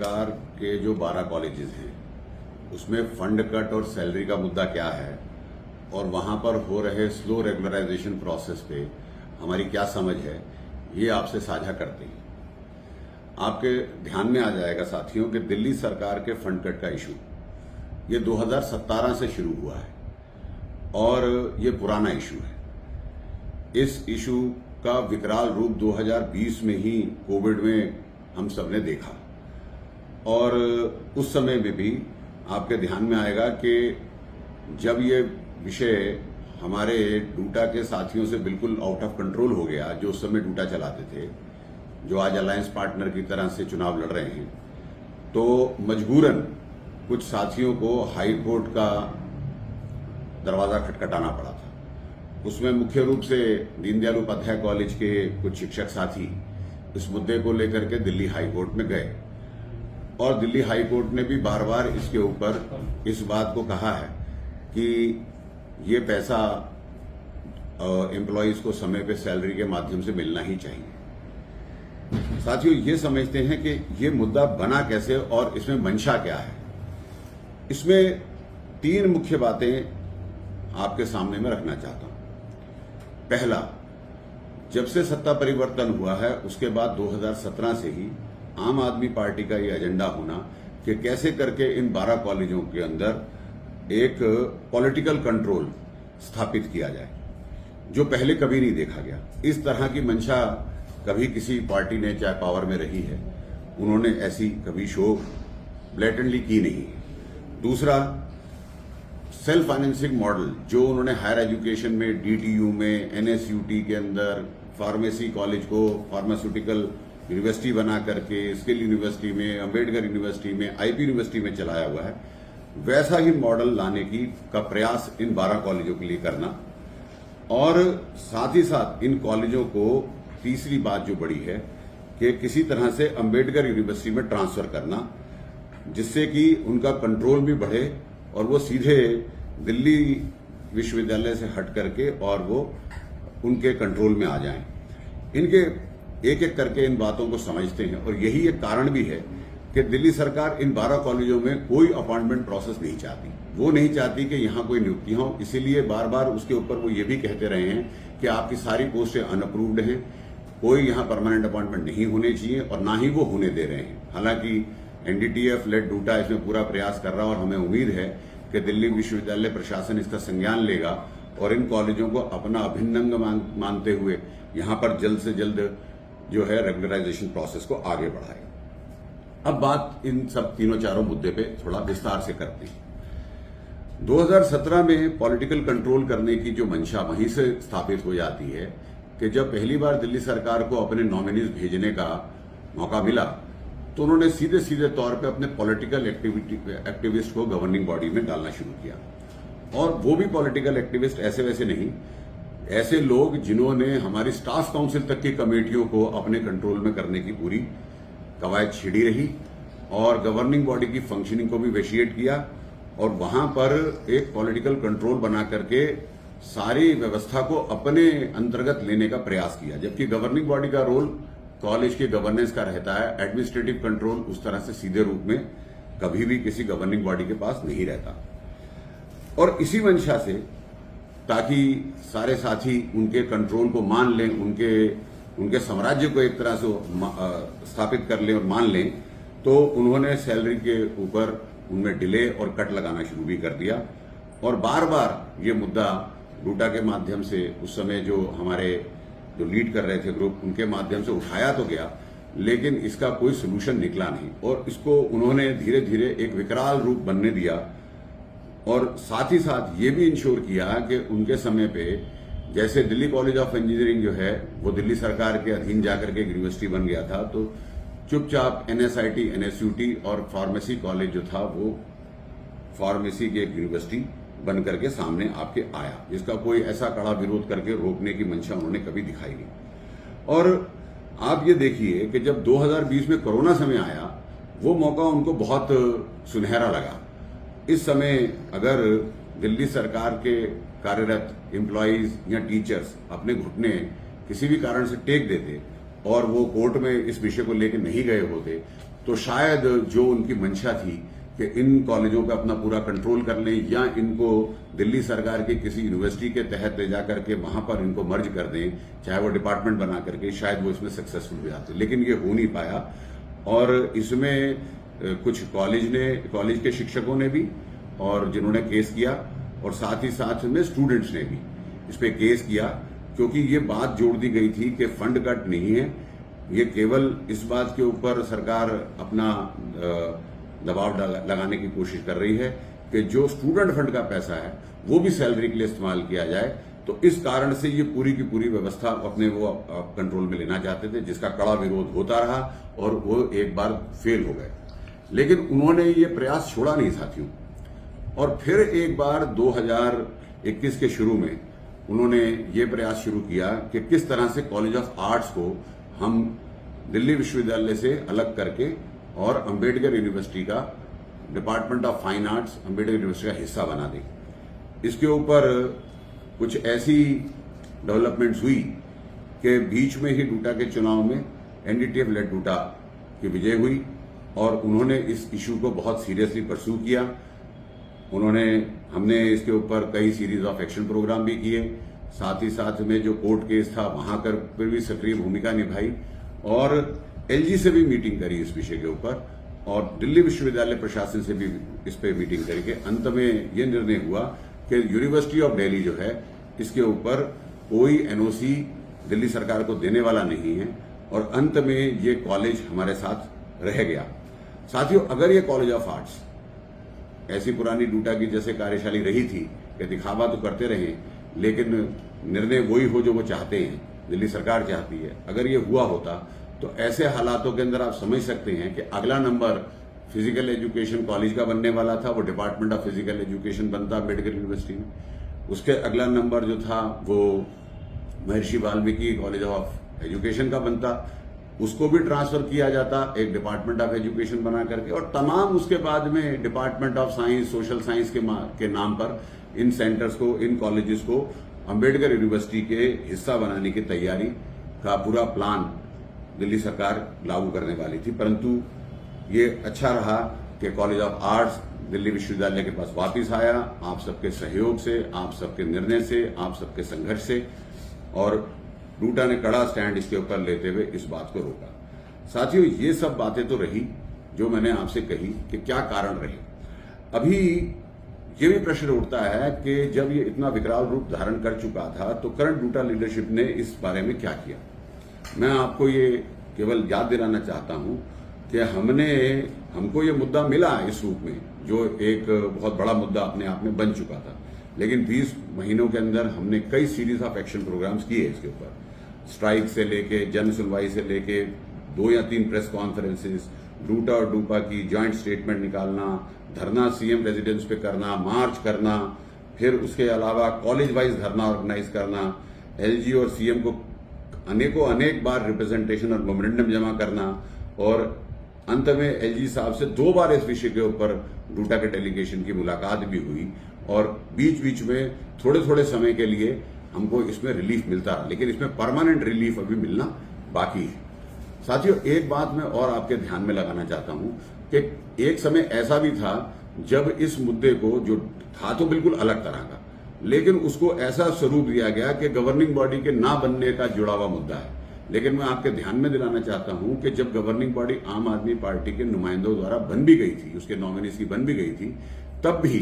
सरकार के जो 12 कॉलेजेस हैं उसमें फंड कट और सैलरी का मुद्दा क्या है और वहां पर हो रहे स्लो रेगुलराइजेशन प्रोसेस पे हमारी क्या समझ है, ये आपसे साझा करते हैं। आपके ध्यान में आ जाएगा साथियों कि दिल्ली सरकार के फंड कट का इशू ये 2017 से शुरू हुआ है और ये पुराना इशू है। इस इशू का विकराल रूप 2020 में ही कोविड में हम सबने देखा और उस समय में भी आपके ध्यान में आएगा कि जब ये विषय हमारे डूटा के साथियों से बिल्कुल आउट ऑफ कंट्रोल हो गया, जो उस समय डूटा चलाते थे, जो आज अलायंस पार्टनर की तरह से चुनाव लड़ रहे हैं, तो मजबूरन कुछ साथियों को हाई कोर्ट का दरवाजा खटखटाना पड़ा था। उसमें मुख्य रूप से दीनदयाल उपाध्याय कॉलेज के कुछ शिक्षक साथी इस मुद्दे को लेकर के दिल्ली हाई कोर्ट में गए और दिल्ली हाई कोर्ट ने भी बार बार इसके ऊपर इस बात को कहा है कि ये पैसा एम्प्लॉयज को समय पे सैलरी के माध्यम से मिलना ही चाहिए। साथियों, ये समझते हैं कि ये मुद्दा बना कैसे और इसमें मंशा क्या है। इसमें 3 मुख्य बातें आपके सामने में रखना चाहता हूं। पहला, जब से सत्ता परिवर्तन हुआ है उसके बाद 2017 से ही आम आदमी पार्टी का ये एजेंडा होना कि कैसे करके इन 12 कॉलेजों के अंदर एक पॉलिटिकल कंट्रोल स्थापित किया जाए, जो पहले कभी नहीं देखा गया। इस तरह की मंशा कभी किसी पार्टी ने, चाहे पावर में रही है, उन्होंने ऐसी कभी शो ब्लेटेंटली की नहीं। दूसरा, सेल्फ फाइनेंसिंग मॉडल जो उन्होंने हायर एजुकेशन में, डीटीयू में, एनएसयूटी के अंदर फार्मेसी कॉलेज को फार्मास्यूटिकल यूनिवर्सिटी बना करके, स्किल यूनिवर्सिटी में, अंबेडकर यूनिवर्सिटी में, आईपी यूनिवर्सिटी में चलाया हुआ है, वैसा ही मॉडल लाने का प्रयास इन 12 कॉलेजों के लिए करना। और साथ ही साथ इन कॉलेजों को तीसरी बात जो बड़ी है कि किसी तरह से अंबेडकर यूनिवर्सिटी में ट्रांसफर करना, जिससे कि उनका कंट्रोल भी बढ़े और वो सीधे दिल्ली विश्वविद्यालय से हट करके और वो उनके कंट्रोल में आ जाएं। इनके एक एक करके इन बातों को समझते हैं और यही एक कारण भी है कि दिल्ली सरकार इन 12 कॉलेजों में कोई अपॉइंटमेंट प्रोसेस नहीं चाहती। वो नहीं चाहती कि यहां कोई नियुक्तियां हो, इसीलिए बार बार उसके ऊपर वो ये भी कहते रहे हैं कि आपकी सारी पोस्टें अनअप्रूव्ड हैं, कोई यहां परमानेंट अपॉइंटमेंट नहीं होने चाहिए और ना ही वो होने दे रहे हैं। हालांकि एनडीटीएफ लेड डूटा इसमें पूरा प्रयास कर रहा है और हमें उम्मीद है कि दिल्ली विश्वविद्यालय प्रशासन इसका संज्ञान लेगा और इन कॉलेजों को अपना अभिन्न अंग मानते हुए यहां पर जल्द से जल्द जो है रेगुलराइजेशन प्रोसेस को आगे बढ़ाएगा। अब बात इन सब तीनों चारों मुद्दे पे थोड़ा विस्तार से करते हैं। 2017 में पॉलिटिकल कंट्रोल करने की जो मंशा वहीं से स्थापित हो जाती है कि जब पहली बार दिल्ली सरकार को अपने नॉमिनीज भेजने का मौका मिला तो उन्होंने सीधे सीधे तौर पे अपने पॉलिटिकल एक्टिविस्ट को गवर्निंग बॉडी में डालना शुरू किया। और वो भी पॉलिटिकल एक्टिविस्ट ऐसे वैसे नहीं, ऐसे लोग जिन्होंने हमारी स्टाफ काउंसिल तक की कमेटियों को अपने कंट्रोल में करने की पूरी कवायद छिड़ी रही और गवर्निंग बॉडी की फंक्शनिंग को भी वेशिएट किया और वहां पर एक पॉलिटिकल कंट्रोल बना करके सारी व्यवस्था को अपने अंतर्गत लेने का प्रयास किया। जबकि गवर्निंग बॉडी का रोल कॉलेज के गवर्नेंस का रहता है, एडमिनिस्ट्रेटिव कंट्रोल उस तरह से सीधे रूप में कभी भी किसी गवर्निंग बॉडी के पास नहीं रहता। और इसी मंशा से, ताकि सारे साथी उनके कंट्रोल को मान लें, उनके साम्राज्य को एक तरह से स्थापित कर लें और मान लें, तो उन्होंने सैलरी के ऊपर उनमें डिले और कट लगाना शुरू भी कर दिया। और बार बार ये मुद्दा डूटा के माध्यम से, उस समय जो हमारे जो लीड कर रहे थे ग्रुप, उनके माध्यम से उठाया तो गया, लेकिन इसका कोई सोल्यूशन निकला नहीं और इसको उन्होंने धीरे धीरे एक विकराल रूप बनने दिया। और साथ ही साथ ये भी इंश्योर किया कि उनके समय पे जैसे दिल्ली कॉलेज ऑफ इंजीनियरिंग जो है वो दिल्ली सरकार के अधीन जाकर के एक यूनिवर्सिटी बन गया था, तो चुपचाप एनएसआईटी, एनएसयूटी और फार्मेसी कॉलेज जो था वो फार्मेसी की एक यूनिवर्सिटी बन करके सामने आपके आया, जिसका कोई ऐसा कड़ा विरोध करके रोकने की मंशा उन्होंने कभी दिखाई नहीं। और आप ये देखिए कि जब 2020 में कोरोना समय आया, वो मौका उनको बहुत सुनहरा लगा। इस समय अगर दिल्ली सरकार के कार्यरत एम्प्लॉयज या टीचर्स अपने घुटने किसी भी कारण से टेक देते और वो कोर्ट में इस विषय को लेकर नहीं गए होते, तो शायद जो उनकी मंशा थी कि इन कॉलेजों पे अपना पूरा कंट्रोल कर लें या इनको दिल्ली सरकार के किसी यूनिवर्सिटी के तहत ले जाकर के वहां पर इनको मर्ज कर दें, चाहे वो डिपार्टमेंट बना करके, शायद वो इसमें सक्सेसफुल भी आते, लेकिन ये हो नहीं पाया। और इसमें कुछ कॉलेज के शिक्षकों ने भी और जिन्होंने केस किया, और साथ ही साथ में स्टूडेंट्स ने भी इस पे केस किया, क्योंकि ये बात जोड़ दी गई थी कि फंड कट नहीं है, ये केवल इस बात के ऊपर सरकार अपना दबाव लगाने की कोशिश कर रही है कि जो स्टूडेंट फंड का पैसा है वो भी सैलरी के लिए इस्तेमाल किया जाए। तो इस कारण से ये पूरी की पूरी व्यवस्था अपने वो कंट्रोल में लेना चाहते थे, जिसका कड़ा विरोध होता रहा और वो एक बार फेल हो गए। लेकिन उन्होंने ये प्रयास छोड़ा नहीं साथियों, और फिर एक बार 2021 के शुरू में उन्होंने ये प्रयास शुरू किया कि किस तरह से कॉलेज ऑफ आर्ट्स को हम दिल्ली विश्वविद्यालय से अलग करके और अंबेडकर यूनिवर्सिटी का department of fine arts Ambedkar university का हिस्सा बना दें। इसके ऊपर कुछ ऐसी डेवलपमेंट्स हुई कि बीच में ही डूटा के चुनाव में एनडीटीएफ लेड डूटा की विजय हुई और उन्होंने इस इशू को बहुत सीरियसली परस्यू किया। हमने इसके ऊपर कई सीरीज ऑफ एक्शन प्रोग्राम भी किए, साथ ही साथ में जो कोर्ट केस था वहां पर भी सक्रिय भूमिका निभाई और एलजी से भी मीटिंग करी इस विषय के ऊपर, और दिल्ली विश्वविद्यालय प्रशासन से भी इस पे मीटिंग करके अंत में ये निर्णय हुआ कि यूनिवर्सिटी ऑफ दिल्ली जो है इसके ऊपर कोई एनओसी दिल्ली सरकार को देने वाला नहीं है, और अंत में ये कॉलेज हमारे साथ रह गया। साथियों, अगर ये कॉलेज ऑफ आर्ट्स ऐसी पुरानी डूटा की जैसे कार्यशाली रही थी कि दिखावा तो करते रहे, लेकिन निर्णय वही हो जो वो चाहते हैं, दिल्ली सरकार चाहती है, अगर ये हुआ होता तो ऐसे हालातों के अंदर आप समझ सकते हैं कि अगला नंबर फिजिकल एजुकेशन कॉलेज का बनने वाला था, वो डिपार्टमेंट ऑफ फिजिकल एजुकेशन बनता अम्बेडकर यूनिवर्सिटी में। उसके अगला नंबर जो था वो महर्षि वाल्मीकि कॉलेज ऑफ एजुकेशन का बनता, उसको भी ट्रांसफर किया जाता एक डिपार्टमेंट ऑफ एजुकेशन बना करके, और तमाम उसके बाद में department of science, social science के नाम पर इन सेंटर्स को, इन कॉलेजेस को अंबेडकर यूनिवर्सिटी के हिस्सा बनाने की तैयारी का पूरा प्लान दिल्ली सरकार लागू करने वाली थी। परंतु ये अच्छा रहा कि कॉलेज ऑफ आर्ट्स दिल्ली विश्वविद्यालय के पास वापस आया, आप सबके सहयोग से, आप सबके निर्णय से, आप सबके संघर्ष से, और डूटा ने कड़ा स्टैंड इसके ऊपर लेते हुए इस बात को रोका। साथियों, ये सब बातें तो रही जो मैंने आपसे कही कि क्या कारण रहे। अभी ये भी प्रश्न उठता है कि जब ये इतना विकराल रूप धारण कर चुका था तो करंट डूटा लीडरशिप ने इस बारे में क्या किया। मैं आपको ये केवल याद दिलाना चाहता हूं कि हमको ये मुद्दा मिला इस रूप में, जो एक बहुत बड़ा मुद्दा अपने आप में बन चुका था, लेकिन 20 महीनों के अंदर हमने कई सीरीज ऑफ एक्शन प्रोग्राम्स किए इसके ऊपर, स्ट्राइक से लेके, जन सुनवाई से लेके, 2 या 3 प्रेस कॉन्फ्रेंसेस, डूटा और डूपा की ज्वाइंट स्टेटमेंट निकालना, धरना सीएम रेजिडेंस पे करना, मार्च करना, फिर उसके अलावा कॉलेज वाइज धरना ऑर्गेनाइज करना, एलजी और सीएम को अनेक बार रिप्रेजेंटेशन और मेमोरेंडम जमा करना, और अंत में एलजी साहब से 2 बार इस विषय के ऊपर डूटा के डेलीगेशन की मुलाकात भी हुई, और बीच बीच में थोड़े समय के लिए हमको इसमें रिलीफ मिलता रहा, लेकिन इसमें परमानेंट रिलीफ अभी मिलना बाकी है। साथियों, एक बात मैं और आपके ध्यान में लगाना चाहता हूं कि एक समय ऐसा भी था जब इस मुद्दे को, जो था तो बिल्कुल अलग तरह का, लेकिन उसको ऐसा स्वरूप दिया गया कि गवर्निंग बॉडी के ना बनने का जुड़ा हुआ मुद्दा है। लेकिन मैं आपके ध्यान में दिलाना चाहता हूं कि जब गवर्निंग बॉडी आम आदमी पार्टी के नुमाइंदों द्वारा बन भी गई थी, उसके नॉमिनीज की बन भी गई थी, तब भी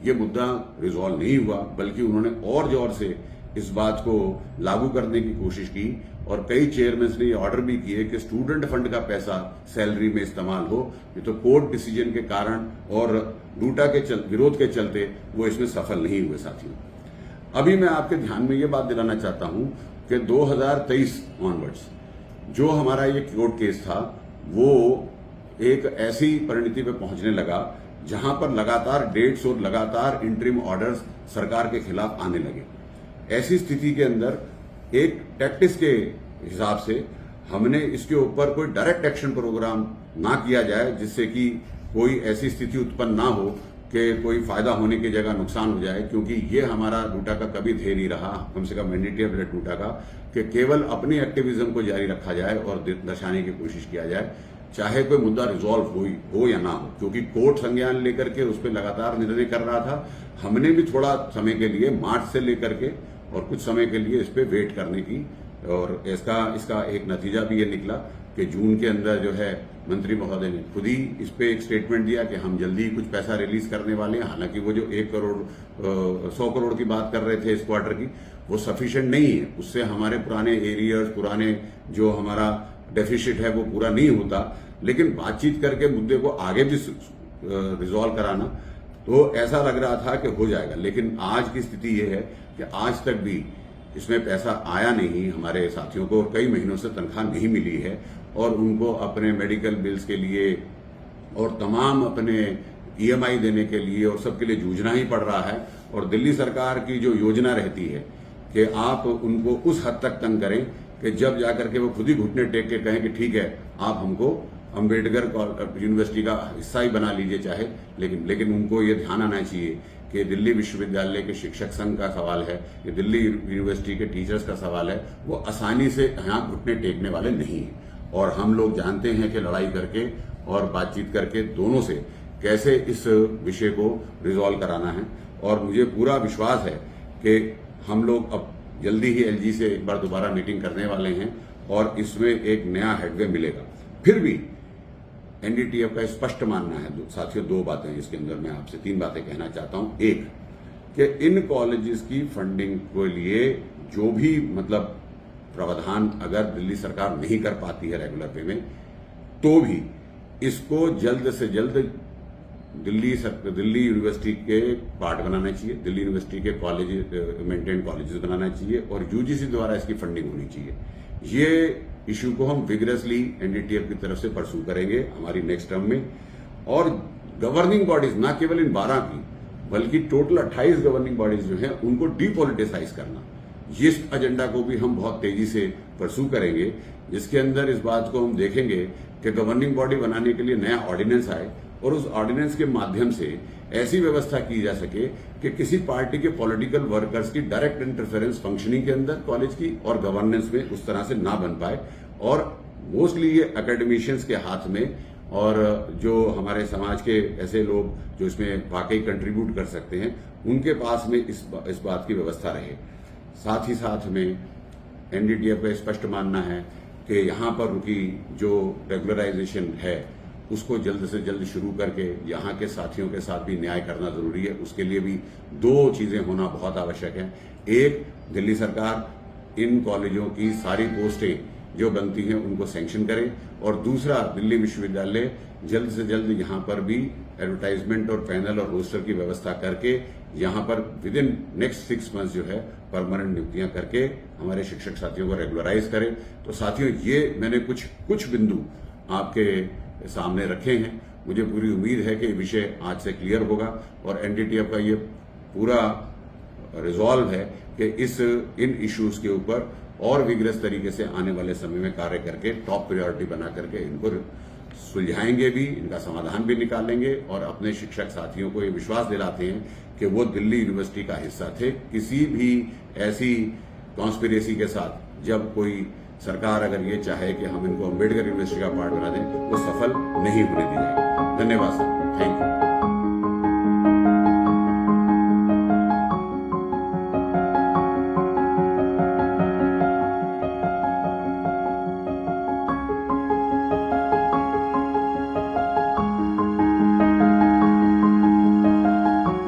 ये मुद्दा रिजॉल्व नहीं हुआ, बल्कि उन्होंने और जोर से इस बात को लागू करने की कोशिश की, और कई चेयरमैन ने ये ऑर्डर भी किए कि स्टूडेंट फंड का पैसा सैलरी में इस्तेमाल हो। ये तो कोर्ट डिसीजन के कारण और डूटा के विरोध के चलते वो इसमें सफल नहीं हुए। साथियों, अभी मैं आपके ध्यान में ये बात दिलाना चाहता हूं कि 2023 ऑनवर्ड्स जो हमारा ये कोर्ट केस था, वो एक ऐसी परिणति पे पहुंचने लगा जहां पर लगातार डेट्स और लगातार इंटरिम ऑर्डर्स सरकार के खिलाफ आने लगे। ऐसी स्थिति के अंदर एक टैक्टिक्स के हिसाब से हमने इसके ऊपर कोई डायरेक्ट एक्शन प्रोग्राम ना किया जाए, जिससे कि कोई ऐसी स्थिति उत्पन्न ना हो कि कोई फायदा होने की जगह नुकसान हो जाए, क्योंकि ये हमारा डूटा का कभी ध्येय नहीं रहा, कम से कम एनडीटीएफ डूटा का, कि केवल अपनी एक्टिविज्म को जारी रखा जाए और दर्शाने की कोशिश किया जाए चाहे कोई मुद्दा रिजॉल्व हो या ना हो, क्योंकि कोर्ट संज्ञान लेकर के उस पर लगातार निर्णय कर रहा था। हमने भी थोड़ा समय के लिए मार्च से लेकर के और कुछ समय के लिए इस पे वेट करने की, और इसका एक नतीजा भी ये निकला कि जून के अंदर जो है मंत्री महोदय ने खुद ही इस पे एक स्टेटमेंट दिया कि हम जल्दी ही कुछ पैसा रिलीज करने वाले हैं। हालांकि वो जो 1 करोड़ 100 करोड़ की बात कर रहे थे इस क्वार्टर की, वो सफिशिएंट नहीं है। उससे हमारे पुराने एरियर्स, पुराने जो हमारा डेफिसिट है वो पूरा नहीं होता। लेकिन बातचीत करके मुद्दे को आगे भी रिजॉल्व कराना, तो ऐसा लग रहा था कि हो जाएगा। लेकिन आज की स्थिति ये है कि आज तक भी इसमें पैसा आया नहीं हमारे साथियों को, और कई महीनों से तनख्वाह नहीं मिली है, और उनको अपने मेडिकल बिल्स के लिए और तमाम अपने ईएमआई देने के लिए और सबके लिए जूझना ही पड़ रहा है। और दिल्ली सरकार की जो योजना रहती है कि आप उनको उस हद तक तंग करें कि जब जाकर के वो खुद ही घुटने टेक के कहें कि ठीक है, आप हमको अम्बेडकर यूनिवर्सिटी का हिस्सा ही बना लीजिए चाहे, लेकिन उनको ये ध्यान आना चाहिए कि दिल्ली विश्वविद्यालय के शिक्षक संघ का सवाल है, ये दिल्ली यूनिवर्सिटी के टीचर्स का सवाल है, वो आसानी से यहाँ घुटने टेकने वाले नहीं है। और हम लोग जानते हैं कि लड़ाई करके और बातचीत करके दोनों से कैसे इस विषय को रिजॉल्व कराना है। और मुझे पूरा विश्वास है कि हम लोग अब जल्दी ही एलजी से एक बार दोबारा मीटिंग करने वाले हैं और इसमें एक नया हेडवे मिलेगा। फिर भी एनडीटीएफ का स्पष्ट मानना है साथियों, 2 बातें इसके अंदर मैं आपसे 3 बातें कहना चाहता हूं। एक, कि इन कॉलेजेस की फंडिंग के लिए जो भी मतलब प्रावधान अगर दिल्ली सरकार नहीं कर पाती है रेगुलर पे में, तो भी इसको जल्द से जल्द दिल्ली यूनिवर्सिटी के पार्ट बनाना चाहिए, दिल्ली यूनिवर्सिटी के कॉलेज मेंटेन कॉलेजेस बनाना चाहिए, और यूजीसी द्वारा इसकी फंडिंग होनी चाहिए। ये इश्यू को हम विगरसली एनडीटीएफ की तरफ से परसू करेंगे हमारी नेक्स्ट टर्म में। और गवर्निंग बॉडीज, ना केवल इन 12 की बल्कि टोटल 28 गवर्निंग बॉडीज जो है उनको डीपॉलिटिसाइज करना, इस एजेंडा को भी हम बहुत तेजी से परसू करेंगे, जिसके अंदर इस बात को हम देखेंगे कि गवर्निंग बॉडी बनाने के लिए नया ऑर्डिनेंस आए और उस ऑर्डिनेंस के माध्यम से ऐसी व्यवस्था की जा सके कि किसी पार्टी के पॉलिटिकल वर्कर्स की डायरेक्ट इंटरफेरेंस फंक्शनिंग के अंदर कॉलेज की और गवर्नेंस में उस तरह से ना बन पाए, और मोस्टली ये एकेडमिशियंस के हाथ में, और जो हमारे समाज के ऐसे लोग जो इसमें वाकई कंट्रीब्यूट कर सकते हैं उनके पास में इस बात की व्यवस्था रहे। साथ ही साथ में एनडीटीएफ का स्पष्ट मानना है कि यहाँ पर उनकी जो रेगुलराइजेशन है उसको जल्द से जल्द शुरू करके यहाँ के साथियों के साथ भी न्याय करना जरूरी है। उसके लिए भी 2 चीजें होना बहुत आवश्यक है। एक, दिल्ली सरकार इन कॉलेजों की सारी पोस्टें जो बनती हैं उनको सैंक्शन करे, और दूसरा, दिल्ली विश्वविद्यालय जल्द से जल्द यहाँ पर भी एडवर्टाइजमेंट और पैनल और रोस्टर की व्यवस्था करके यहाँ पर विद इन नेक्स्ट 6 मंथ्स जो है परमानेंट नियुक्तियां करके हमारे शिक्षक साथियों को रेगुलराइज करें। तो साथियों, ये मैंने कुछ बिंदु आपके सामने रखे हैं। मुझे पूरी उम्मीद है कि ये विषय आज से क्लियर होगा और एनडीटीएफ का ये पूरा रिजॉल्व है कि इन इश्यूज के ऊपर और विग्रस तरीके से आने वाले समय में कार्य करके टॉप प्रायोरिटी बना करके इनको सुलझाएंगे भी, इनका समाधान भी निकालेंगे, और अपने शिक्षक साथियों को ये विश्वास दिलाते हैं कि वो दिल्ली यूनिवर्सिटी का हिस्सा थे। किसी भी ऐसी कॉन्स्पिरेसी के साथ जब कोई सरकार अगर ये चाहे कि हम इनको अम्बेडकर यूनिवर्सिटी का पार्ट बना दें, वो सफल नहीं होने दी जाएगी। धन्यवाद सर, थैंक यू।